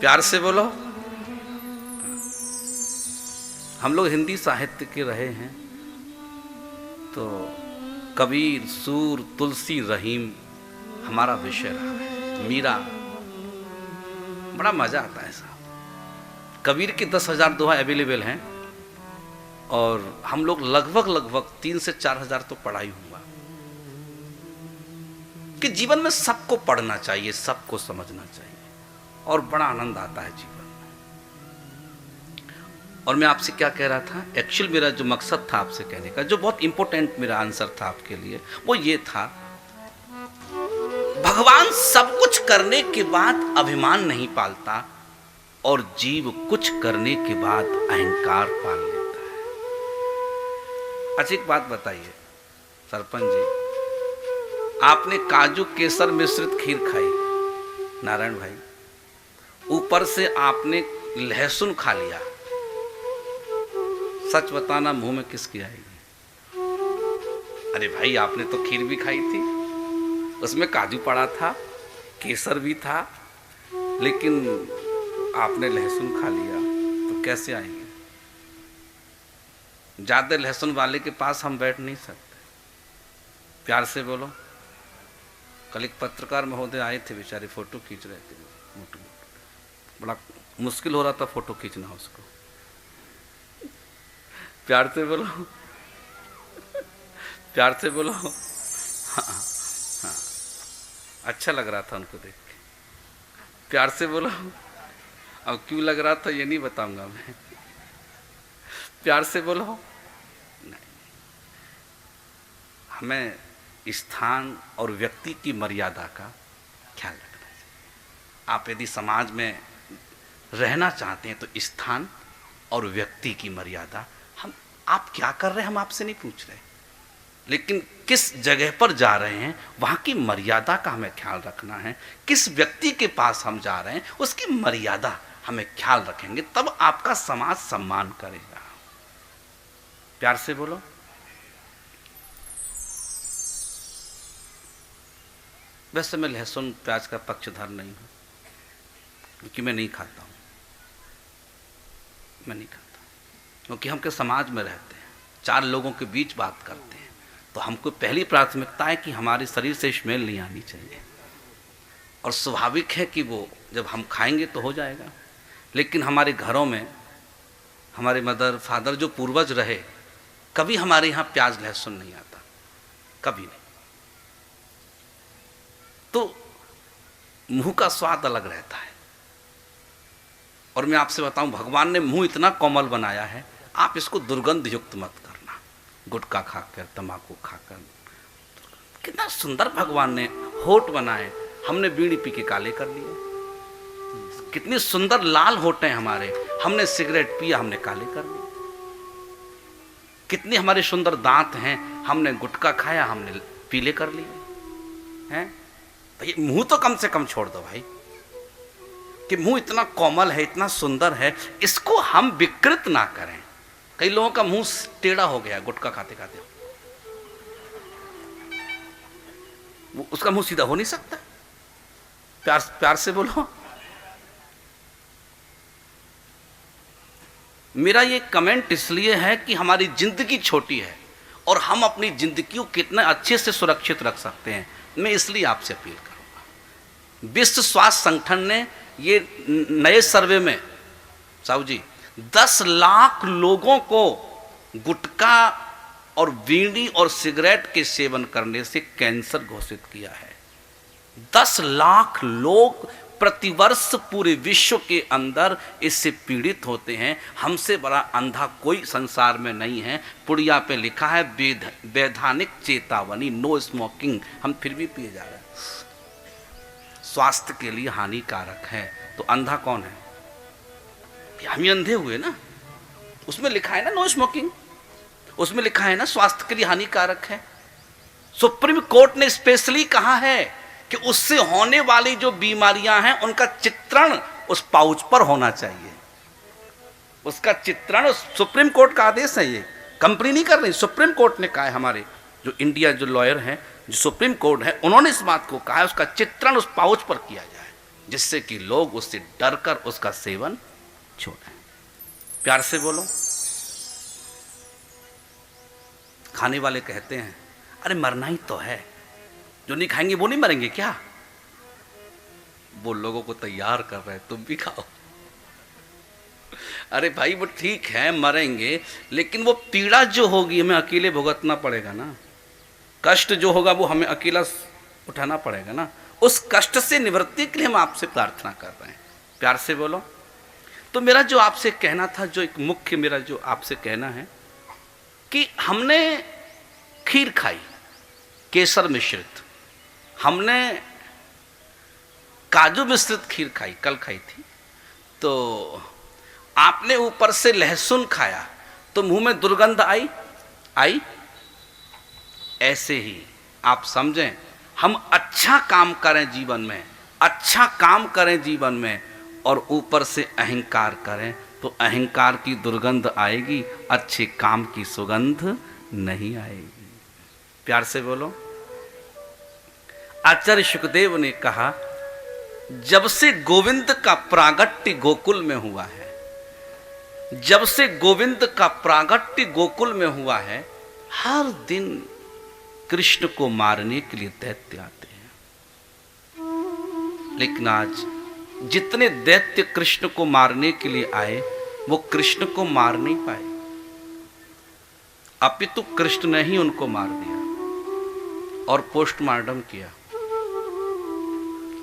प्यार से बोलो। हम लोग हिंदी साहित्य के रहे हैं तो कबीर, सूर, तुलसी, रहीम हमारा विषय रहा है। मीरा, बड़ा मजा आता है साहब। कबीर की 10,000 दोहा अवेलेबल हैं और हम लोग लगभग 3 से 4 हजार तो पढ़ा ही हुआ। कि जीवन में सबको पढ़ना चाहिए, सबको समझना चाहिए और बड़ा आनंद आता है जीवन में। और मैं आपसे क्या कह रहा था, एक्चुअल मेरा जो मकसद था आपसे कहने का, जो बहुत इंपॉर्टेंट मेरा आंसर था आपके लिए, वो ये था, भगवान सब कुछ करने के बाद अभिमान नहीं पालता और जीव कुछ करने के बाद अहंकार पाल लेता है। अच्छा एक बात बताइए सरपंच जी, आपने काजू केसर मिश्रित खीर खाई नारायण भाई, ऊपर से आपने लहसुन खा लिया, सच बताना मुंह में किसकी आएगी? अरे भाई आपने तो खीर भी खाई थी, उसमें काजू पड़ा था, केसर भी था, लेकिन आपने लहसुन खा लिया, तो कैसे आएंगे? ज्यादा लहसुन वाले के पास हम बैठ नहीं सकते। प्यार से बोलो। कल एक पत्रकार महोदय आए थे, बेचारे फोटो खींच रहे थे, बड़ा मुश्किल हो रहा था फोटो खींचना उसको। प्यार से बोलो, प्यार से बोलो। हाँ, हाँ, अच्छा लग रहा था उनको देख के। प्यार से बोलो। अब क्यों लग रहा था ये नहीं बताऊंगा मैं। प्यार से बोलो। नहीं, हमें स्थान और व्यक्ति की मर्यादा का ख्याल रखना चाहिए। आप यदि समाज में रहना चाहते हैं तो स्थान और व्यक्ति की मर्यादा, हम आप क्या कर रहे हैं हम आपसे नहीं पूछ रहे, लेकिन किस जगह पर जा रहे हैं वहां की मर्यादा का हमें ख्याल रखना है। किस व्यक्ति के पास हम जा रहे हैं उसकी मर्यादा हमें ख्याल रखेंगे, तब आपका समाज सम्मान करेगा। प्यार से बोलो। वैसे मैं लहसुन प्याज का पक्षधर नहीं हूं, क्योंकि मैं नहीं खाता हूं, मैं नहीं खाता, क्योंकि हम के समाज में रहते हैं, 4 लोगों के बीच बात करते हैं, तो हमको पहली प्राथमिकता है कि हमारे शरीर से स्मेल नहीं आनी चाहिए। और स्वाभाविक है कि वो जब हम खाएंगे तो हो जाएगा, लेकिन हमारे घरों में हमारे मदर फादर जो पूर्वज रहे, कभी हमारे यहाँ प्याज लहसुन नहीं आता, कभी नहीं। तो मुंह का स्वाद अलग रहता है। और मैं आपसे बताऊं, भगवान ने मुंह इतना कोमल बनाया है, आप इसको दुर्गंध युक्त मत करना। गुटखा खाकर, तंबाकू खाकर, कितना सुंदर भगवान ने होठ बनाए, हमने बीड़ी पी के काले कर लिए। कितनी सुंदर लाल होठ हैं हमारे, हमने सिगरेट पिया, हमने काले कर लिए। कितनी हमारे सुंदर दांत हैं, हमने गुटखा खाया, हमने पीले कर लिए हैं। भाई मुंह तो कम से कम छोड़ दो भाई, कि मुंह इतना कोमल है, इतना सुंदर है, इसको हम विकृत ना करें। कई लोगों का मुंह टेढ़ा हो गया गुटखा खाते खाते, वो उसका मुंह सीधा हो नहीं सकता। प्यार से बोलो। मेरा ये कमेंट इसलिए है कि हमारी जिंदगी छोटी है और हम अपनी जिंदगी को कितना अच्छे से सुरक्षित रख सकते हैं, मैं इसलिए आपसे अपील करूंगा। विश्व स्वास्थ्य संगठन ने ये नए सर्वे में साहू जी 10 लाख लोगों को गुटखा और बीड़ी और सिगरेट के सेवन करने से कैंसर घोषित किया है। 10 लाख लोग प्रतिवर्ष पूरे विश्व के अंदर इससे पीड़ित होते हैं। हमसे बड़ा अंधा कोई संसार में नहीं है। पुड़िया पे लिखा है वैधानिक चेतावनी, नो स्मोकिंग, हम फिर भी पिए जा रहे हैं। स्वास्थ्य के लिए हानिकारक है, तो अंधा कौन है? हम ही अंधे हुए ना। उसमें लिखा है ना नो स्मोकिंग, उसमें लिखा है ना स्वास्थ्य के लिए हानिकारक है। सुप्रीम कोर्ट ने स्पेशली कहा है कि उससे होने वाली जो बीमारियां हैं उनका चित्रण उस पाउच पर होना चाहिए। उसका चित्रण, सुप्रीम कोर्ट का आदेश है, ये कंपनी नहीं कर रही, सुप्रीम कोर्ट ने कहा है। हमारे जो इंडिया जो लॉयर हैं, जो सुप्रीम कोर्ट है, उन्होंने इस बात को कहा है, उसका चित्रण उस पाउच पर किया जाए। जिससे कि लोग उससे डरकर उसका सेवन छोड़ें। प्यार से बोलो। खाने वाले कहते हैं अरे मरना ही तो है, जो नहीं खाएंगे वो नहीं मरेंगे क्या? वो लोगों को तैयार कर रहे हैं, तुम भी खाओ। अरे भाई वो ठीक है मरेंगे, लेकिन वो पीड़ा जो होगी हमें अकेले भुगतना पड़ेगा ना, कष्ट जो होगा वो हमें अकेला उठाना पड़ेगा ना। उस कष्ट से निवृत्ति के लिए हम आपसे प्रार्थना कर रहे हैं। प्यार से बोलो। तो मेरा जो आपसे कहना था, जो एक मुख्य मेरा जो आपसे कहना है कि हमने खीर खाई केसर मिश्रित, हमने काजू मिश्रित खीर खाई, कल खाई थी, तो आपने ऊपर से लहसुन खाया तो मुंह में दुर्गंध आई। ऐसे ही आप समझें, हम अच्छा काम करें जीवन में, अच्छा काम करें जीवन में, और ऊपर से अहंकार करें तो अहंकार की दुर्गंध आएगी, अच्छे काम की सुगंध नहीं आएगी। प्यार से बोलो। आचार्य शुकदेव ने कहा, जब से गोविंद का प्रागट्य गोकुल में हुआ है, जब से गोविंद का प्रागट्य गोकुल में हुआ है, हर दिन कृष्ण को मारने के लिए दैत्य आते हैं। लेकिन आज जितने दैत्य कृष्ण को मारने के लिए आए, वो कृष्ण को मार नहीं पाए, अपितु कृष्ण ने ही उनको मार दिया और पोस्टमार्टम किया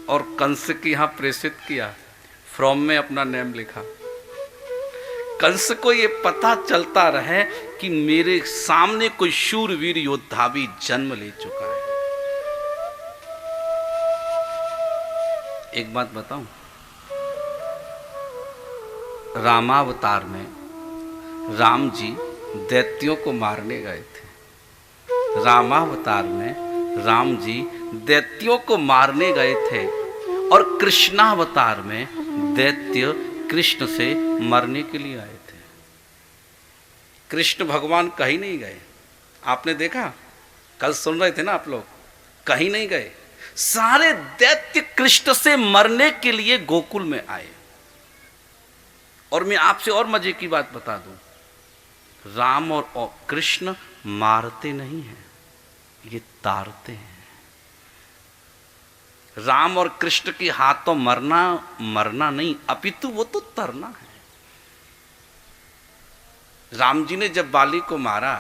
और कंस के यहां प्रेषित किया, फ्रॉम में अपना नेम लिखा। कंस को ये पता चलता रहे कि मेरे सामने कोई शूरवीर योद्धा भी जन्म ले चुका है। एक बात बताऊं, रामावतार में राम जी दैत्यों को मारने गए थे। रामावतार में राम जी दैत्यों को मारने गए थे और कृष्णावतार में दैत्य कृष्ण से मरने के लिए आए थे। कृष्ण भगवान कहीं नहीं गए, आपने देखा, कल सुन रहे थे ना आप लोग, कहीं नहीं गए। सारे दैत्य कृष्ण से मरने के लिए गोकुल में आए। और मैं आपसे और मजे की बात बता दूं, राम और कृष्ण मारते नहीं हैं, ये तारते हैं। राम और कृष्ण के हाथों मरना नहीं, अपितु वो तो तरना है। राम जी ने जब बाली को मारा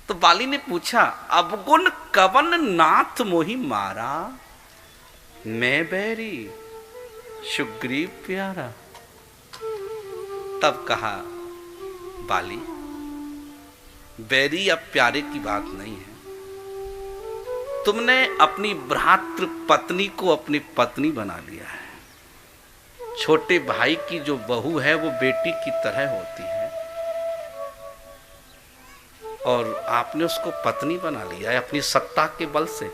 तो बाली ने पूछा, अवगुण कवन नाथ मोहि मारा, मैं बैरी सुग्रीव प्यारा। तब कहा, बाली बैरी या प्यारे की बात नहीं है, तुमने अपनी भ्रातृ पत्नी को अपनी पत्नी बना लिया है। छोटे भाई की जो बहू है वो बेटी की तरह होती है, और आपने उसको पत्नी बना लिया है अपनी सत्ता के बल से,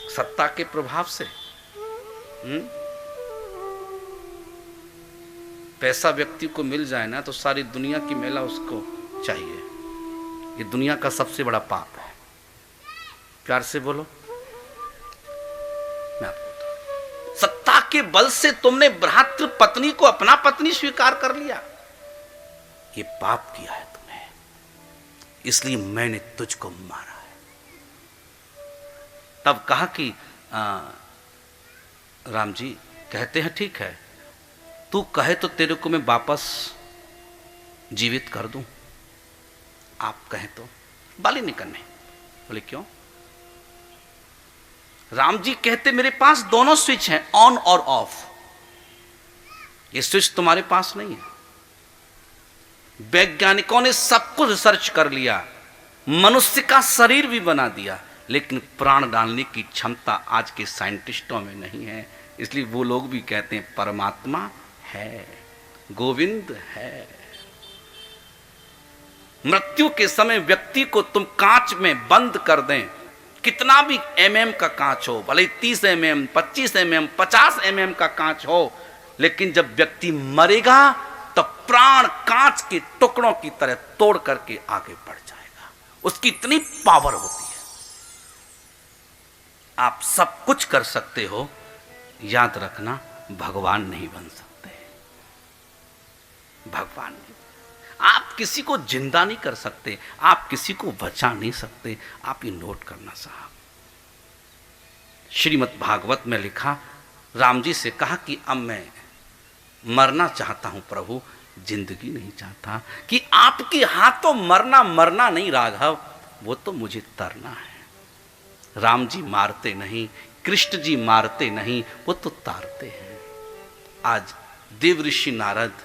सत्ता के प्रभाव से। पैसा व्यक्ति को मिल जाए ना तो सारी दुनिया की मेला उसको चाहिए। ये दुनिया का सबसे बड़ा पाप है। प्यार से बोलो। मैं आपको, सत्ता के बल से तुमने भ्रातृ पत्नी को अपना पत्नी स्वीकार कर लिया, ये पाप किया है तुमने, इसलिए मैंने तुझको मारा है। तब कहा कि राम जी कहते हैं ठीक है, तू कहे तो तेरे को मैं वापस जीवित कर दूं, आप कहें तो। बाली नहीं करने। बोले क्यों? राम जी कहते मेरे पास दोनों स्विच हैं, ऑन और ऑफ। ये स्विच तुम्हारे पास नहीं है। वैज्ञानिकों ने सब कुछ रिसर्च कर लिया, मनुष्य का शरीर भी बना दिया, लेकिन प्राण डालने की क्षमता आज के साइंटिस्टों में नहीं है। इसलिए वो लोग भी कहते हैं परमात्मा है, गोविंद है। मृत्यु के समय व्यक्ति को तुम कांच में बंद कर दें, कितना भी mm का कांच हो, भले 30 mm, 25 mm, 50 mm का कांच हो, लेकिन जब व्यक्ति मरेगा तो प्राण कांच के टुकड़ों की तरह तोड़ करके आगे बढ़ जाएगा। उसकी इतनी पावर होती है। आप सब कुछ कर सकते हो, याद रखना, भगवान नहीं बन सकते। भगवान नहीं, आप किसी को जिंदा नहीं कर सकते, आप किसी को बचा नहीं सकते। आप ये नोट करना साहब। श्रीमद् भागवत में लिखा, राम जी से कहा कि अब मैं मरना चाहता हूं प्रभु, जिंदगी नहीं चाहता। कि आपके हाथों मरना मरना नहीं राघव, वो तो मुझे तरना है। राम जी मारते नहीं, कृष्ण जी मारते नहीं, वो तो तारते हैं। आज देव ऋषि नारद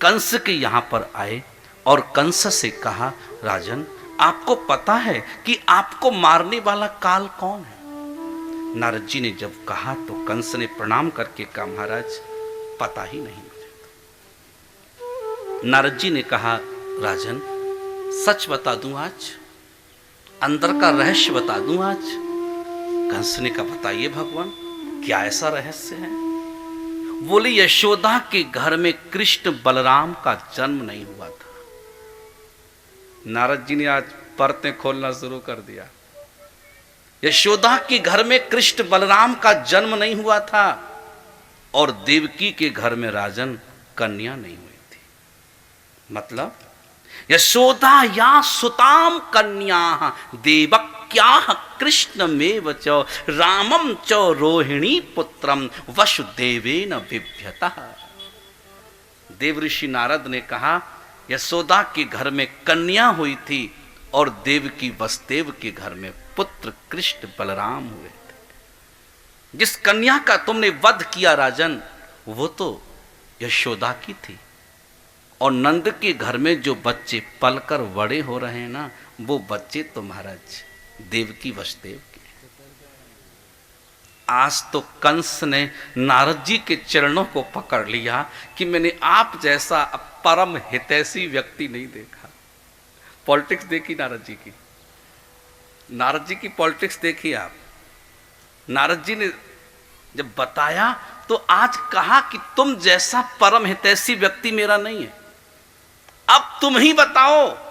कंस के यहां पर आए और कंस से कहा, राजन आपको पता है कि आपको मारने वाला काल कौन है? नारद जी ने जब कहा तो कंस ने प्रणाम करके कहा, महाराज पता ही नहीं मुझे तो। नारद जी ने कहा, राजन सच बता दूं आज, अंदर का रहस्य बता दूं आज? कंस ने कहा, बताइए भगवान, क्या ऐसा रहस्य है? बोले, यशोदा के घर में कृष्ण बलराम का जन्म नहीं हुआ था। नारद जी ने आज परतें खोलना शुरू कर दिया। यशोदा के घर में कृष्ण बलराम का जन्म नहीं हुआ था और देवकी के घर में राजन कन्या नहीं हुई थी। मतलब यशोदा या सुताम कन्या देवक्या कृष्ण में च रामम च रोहिणी पुत्रम वसुदेवेन बिभ्यतः। देव ऋषि नारद ने कहा, यशोदा के घर में कन्या हुई थी और देवकी वसुदेव के घर में पुत्र कृष्ण बलराम हुए थे। जिस कन्या का तुमने वध किया राजन, वो तो यशोदा की थी। और नंद के घर में जो बच्चे पलकर बड़े हो रहे हैं ना, वो बच्चे तो महाराज देवकी वसुदेव के। आज तो कंस ने नारद जी के चरणों को पकड़ लिया कि मैंने आप जैसा परम हितैषी व्यक्ति नहीं देखा। पॉलिटिक्स देखी नारद जी की, नारद जी की पॉलिटिक्स देखी आप। नारद जी ने जब बताया तो आज कहा कि तुम जैसा परम हितैषी व्यक्ति मेरा नहीं है। अब तुम ही बताओ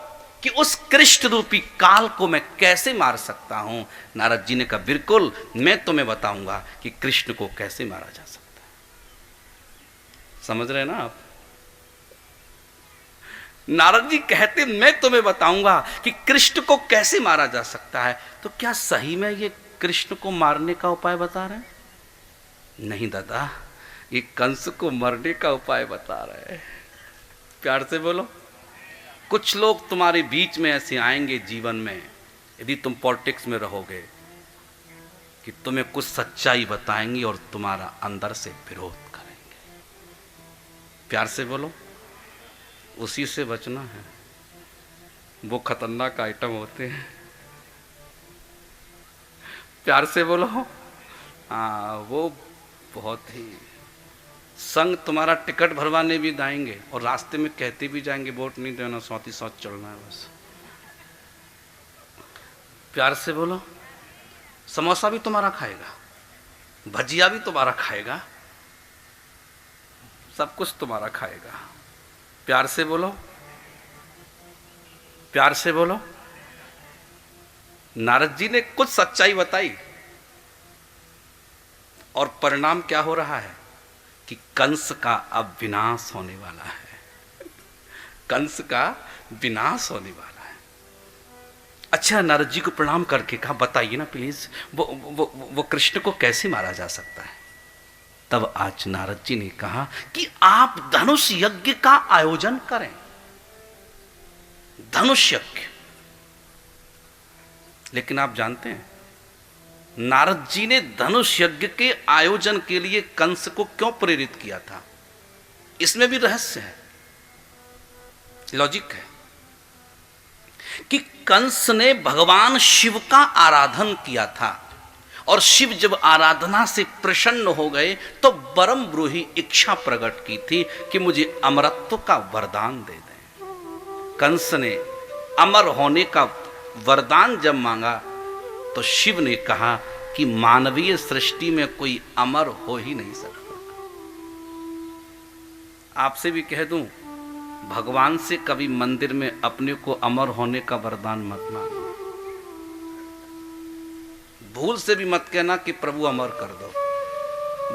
कि उस कृष्ण रूपी काल को मैं कैसे मार सकता हूं। नारद जी ने कहा, बिल्कुल मैं तुम्हें बताऊंगा कि कृष्ण को कैसे मारा जा सकता है। समझ रहे हैं ना आप? नारद जी कहते, मैं तुम्हें बताऊंगा कि कृष्ण को कैसे मारा जा सकता है। तो क्या सही में ये कृष्ण को मारने का उपाय बता रहे हैं? नहीं दादा, ये कंस को मरने का उपाय बता रहे हैं। प्यार से बोलो। कुछ लोग तुम्हारे बीच में ऐसे आएंगे जीवन में, यदि तुम पॉलिटिक्स में रहोगे, कि तुम्हें कुछ सच्चाई बताएंगे और तुम्हारा अंदर से विरोध करेंगे। प्यार से बोलो, उसी से बचना है। वो खतरनाक आइटम होते हैं। प्यार से बोलो। हाँ, वो बहुत ही संग तुम्हारा टिकट भरवाने भी जाएंगे और रास्ते में कहते भी जाएंगे, वोट नहीं देना, सौती सौत चलना है बस। प्यार से बोलो। समोसा भी तुम्हारा खाएगा, भजिया भी तुम्हारा खाएगा, सब कुछ तुम्हारा खाएगा। प्यार से बोलो, प्यार से बोलो। नारद जी ने कुछ सच्चाई बताई और परिणाम क्या हो रहा है कि कंस का अब विनाश होने वाला है। कंस का विनाश होने वाला है। अच्छा, नारद जी को प्रणाम करके कहा, बताइए ना प्लीज, वो कृष्ण को कैसे मारा जा सकता है? तब आज नारद जी ने कहा कि आप धनुष यज्ञ का आयोजन करें। धनुष यज्ञ। लेकिन आप जानते हैं नारद जी ने धनुष यज्ञ के आयोजन के लिए कंस को क्यों प्रेरित किया था? इसमें भी रहस्य है, लॉजिक है कि कंस ने भगवान शिव का आराधन किया था और शिव जब आराधना से प्रसन्न हो गए तो परम ब्रूही इच्छा प्रकट की थी कि मुझे अमरत्व का वरदान दे दें। कंस ने अमर होने का वरदान जब मांगा तो शिव ने कहा कि मानवीय सृष्टि में कोई अमर हो ही नहीं सकता। आपसे भी कह दूं, भगवान से कभी मंदिर में अपने को अमर होने का वरदान मत मांगो। भूल से भी मत कहना कि प्रभु अमर कर दो।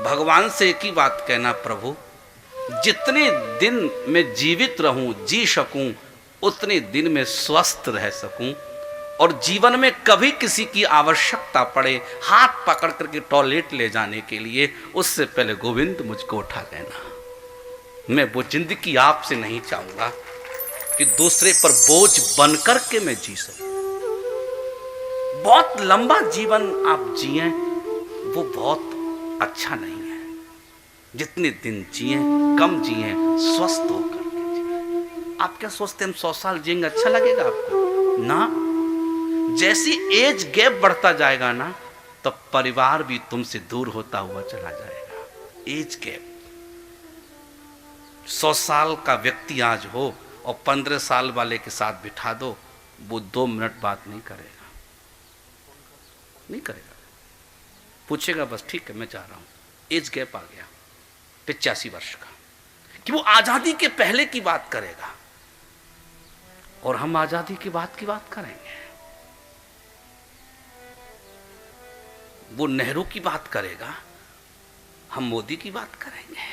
भगवान से एक ही बात कहना, प्रभु जितने दिन मैं जीवित रहूं, जी सकूं, उतने दिन में स्वस्थ रह सकूं, और जीवन में कभी किसी की आवश्यकता पड़े हाथ पकड़ करके टॉयलेट ले जाने के लिए, उससे पहले गोविंद मुझको उठा लेना। मैं वो जिंदगी आपसे नहीं चाहूंगा कि दूसरे पर बोझ बनकर के मैं जी सकूं। बहुत लंबा जीवन आप जिए वो बहुत अच्छा नहीं है। जितने दिन जिए कम जिए, स्वस्थ होकर के जिए। आप क्या सोचते हैं हम 100 साल जिएंगे, अच्छा लगेगा आपको? ना, जैसी एज गैप बढ़ता जाएगा ना, तो परिवार भी तुमसे दूर होता हुआ चला जाएगा। एज गैप, 100 साल का व्यक्ति आज हो और 15 साल वाले के साथ बिठा दो, वो 2 मिनट बात नहीं करेगा, नहीं करेगा। पूछेगा बस ठीक है मैं जा रहा हूं। एज गैप आ गया 85 वर्ष का, कि वो आजादी के पहले की बात करेगा और हम आजादी के बाद की बात करेंगे। वो नेहरू की बात करेगा, हम मोदी की बात करेंगे।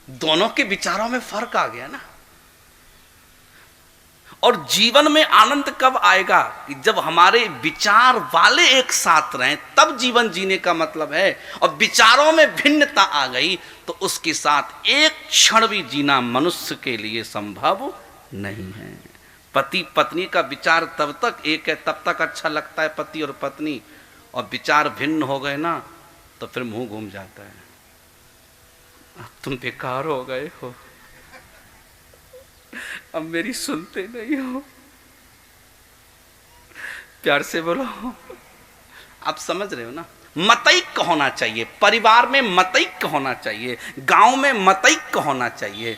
दोनों के विचारों में फर्क आ गया ना। और जीवन में आनंद कब आएगा? कि जब हमारे विचार वाले एक साथ रहें, तब जीवन जीने का मतलब है। और विचारों में भिन्नता आ गई तो उसके साथ एक क्षण भी जीना मनुष्य के लिए संभव नहीं है। पति पत्नी का विचार तब तक एक है, तब तक अच्छा लगता है पति और पत्नी, और विचार भिन्न हो गए ना तो फिर मुंह घूम जाता है। अब तुम बेकार हो गए हो, अब मेरी सुनते नहीं हो। प्यार से बोलो। आप समझ रहे हो ना? मतैक्य होना चाहिए, परिवार में मतैक्य होना चाहिए, गांव में मतैक्य होना चाहिए।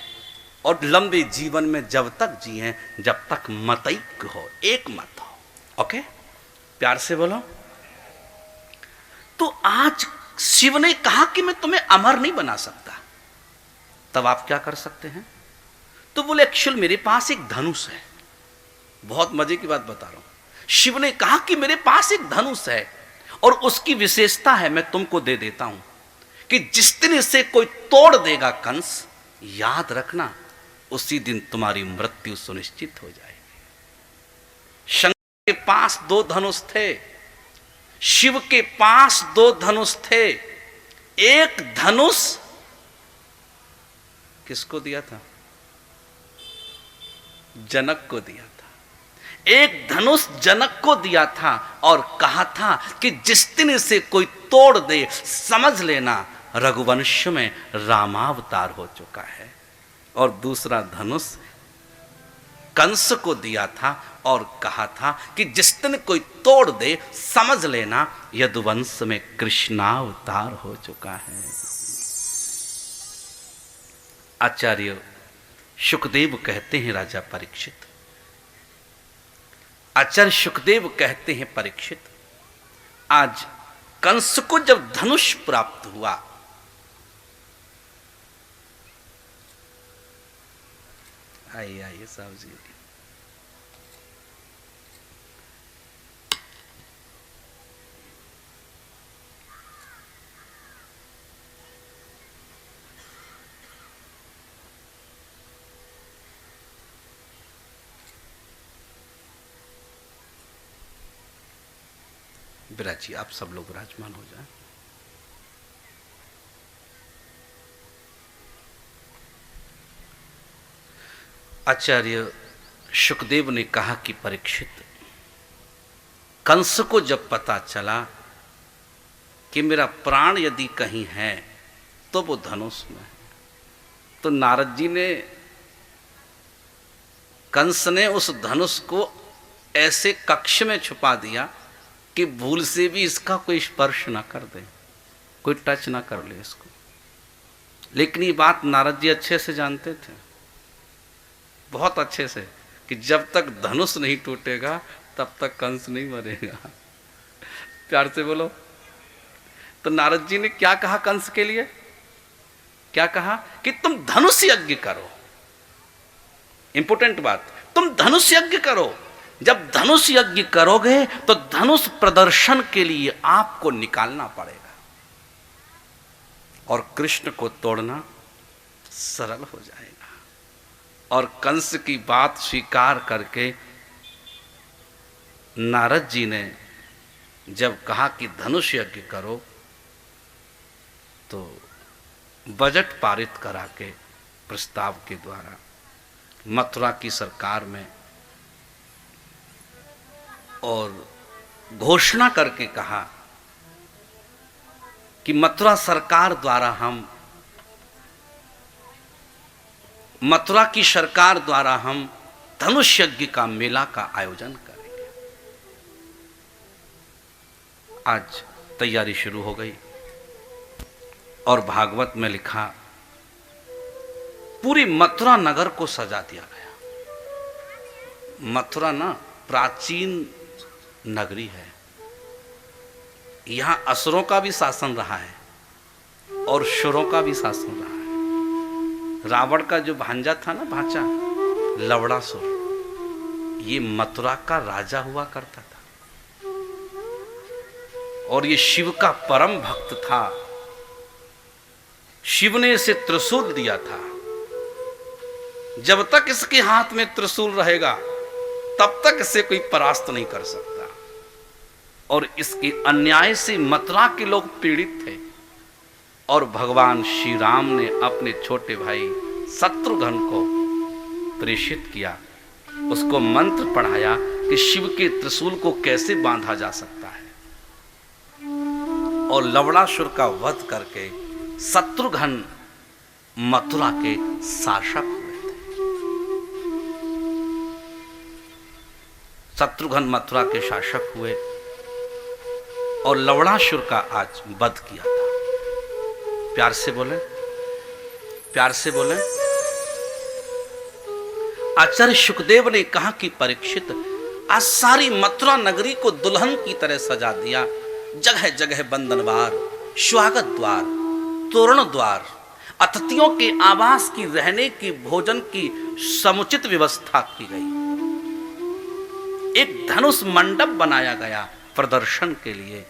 और लंबे जीवन में जब तक जिए जब तक मतैक्य हो, एक मत हो। ओके, प्यार से बोलो। तो आज शिव ने कहा कि मैं तुम्हें अमर नहीं बना सकता, तब आप क्या कर सकते हैं? तो बोले एक्चुअल मेरे पास एक धनुष है। बहुत मजे की बात बता रहा हूं। शिव ने कहा कि मेरे पास एक धनुष है और उसकी विशेषता है, मैं तुमको दे देता हूं कि जिस दिन इसे कोई तोड़ देगा कंस, याद रखना उसी दिन तुम्हारी मृत्यु सुनिश्चित हो जाएगी। शंकर के पास 2 धनुष थे, शिव के पास 2 धनुष थे। एक धनुष किसको दिया था? जनक को दिया था। एक धनुष जनक को दिया था और कहा था कि जिस दिन इसे कोई तोड़ दे, समझ लेना रघुवंश में रामावतार हो चुका है। और दूसरा धनुष कंस को दिया था और कहा था कि जिस दिन कोई तोड़ दे, समझ लेना यदुवंश में कृष्णावतार हो चुका है। आचार्य शुकदेव कहते हैं राजा परीक्षित, आचार्य शुकदेव कहते हैं परीक्षित, आज कंस को जब धनुष प्राप्त हुआ, आइए साहब जी, विराज जी आप सब लोग विराजमान हो जाए। आचार्य शुकदेव ने कहा कि परीक्षित, कंस को जब पता चला कि मेरा प्राण यदि कहीं है तो वो धनुष में है, तो नारद जी ने, कंस ने उस धनुष को ऐसे कक्ष में छुपा दिया कि भूल से भी इसका कोई स्पर्श ना कर दे, कोई टच ना कर ले इसको। लेकिन ये बात नारद जी अच्छे से जानते थे, बहुत अच्छे से, कि जब तक धनुष नहीं टूटेगा तब तक कंस नहीं मरेगा। प्यार से बोलो। तो नारद जी ने क्या कहा कंस के लिए? क्या कहा कि तुम धनुष यज्ञ करो। इंपोर्टेंट बात, तुम धनुष यज्ञ करो। जब धनुष यज्ञ करोगे तो धनुष प्रदर्शन के लिए आपको निकालना पड़ेगा। और कृष्ण को तोड़ना सरल हो जाएगा। और कंस की बात स्वीकार करके नारद जी ने जब कहा कि धनुष यज्ञ करो, तो बजट पारित करा के प्रस्ताव के द्वारा मथुरा की सरकार में और घोषणा करके कहा कि मथुरा सरकार द्वारा मथुरा की सरकार द्वारा हम धनुष यज्ञ का मेला का आयोजन करेंगे। आज तैयारी शुरू हो गई और भागवत में लिखा पूरी मथुरा नगर को सजा दिया गया। मथुरा ना प्राचीन नगरी है, यहां असुरों का भी शासन रहा है और शुरों का भी शासन रहा है। रावण का जो भांजा था ना, भांजा लवणासुर, ये मथुरा का राजा हुआ करता था और ये शिव का परम भक्त था। शिव ने इसे त्रिशूल दिया था। जब तक इसके हाथ में त्रिशूल रहेगा तब तक इसे कोई परास्त नहीं कर सकता। और इसके अन्याय से मथुरा के लोग पीड़ित थे और भगवान श्री राम ने अपने छोटे भाई शत्रुघ्न को प्रेषित किया, उसको मंत्र पढ़ाया कि शिव के त्रिशूल को कैसे बांधा जा सकता है। और लवणासुर का वध करके शत्रुघ्न मथुरा के शासक हुए थे। शत्रुघ्न मथुरा के शासक हुए और लवणासुर का आज वध किया था। प्यार से बोले, प्यार से बोले। आचार्य सुखदेव ने कहा कि परीक्षित, आज सारी मथुरा नगरी को दुल्हन की तरह सजा दिया। जगह जगह बंधनवार, स्वागत द्वार, तोरण द्वार, अतिथियों के आवास की, रहने की, भोजन की समुचित व्यवस्था की गई। एक धनुष मंडप बनाया गया प्रदर्शन के लिए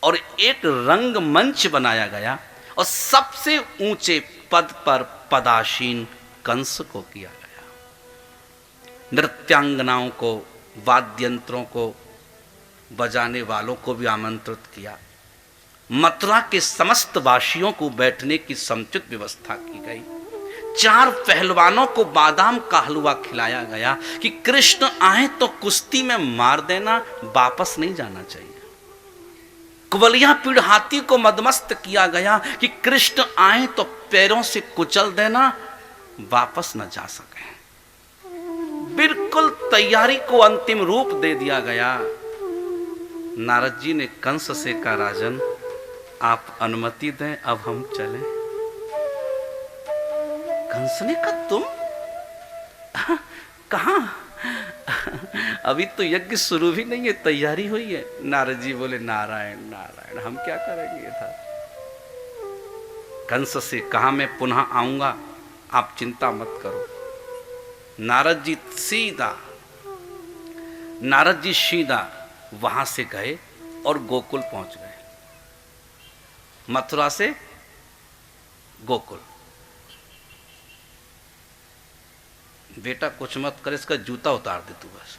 और एक रंग मंच बनाया गया और सबसे ऊंचे पद पर पदासीन कंस को किया गया। नृत्यांगनाओं को, वाद्यंत्रों को बजाने वालों को भी आमंत्रित किया। मथुरा के समस्त वासियों को बैठने की समुचित व्यवस्था की गई। 4 पहलवानों को बादाम का हलवा खिलाया गया कि कृष्ण आए तो कुश्ती में मार देना, वापस नहीं जाना चाहिए। कुवलिया पीड़ हाथी को मदमस्त किया गया कि कृष्ण आए तो पैरों से कुचल देना, वापस न जा सके। बिल्कुल तैयारी को अंतिम रूप दे दिया गया। नारद जी ने कंस से कहा, राजन आप अनुमति दें, अब हम चलें। कंस ने कहा, तुम कहां? अभी तो यज्ञ शुरू भी नहीं है, तैयारी हुई है। नारद जी बोले, नारायण नारायण, हम क्या करेंगे था। कंस से कहा, मैं पुनः आऊंगा, आप चिंता मत करो। नारद जी सीधा वहां से गए और गोकुल पहुंच गए। मथुरा से गोकुल। बेटा कुछ मत कर, इसका जूता उतार दे तू बस।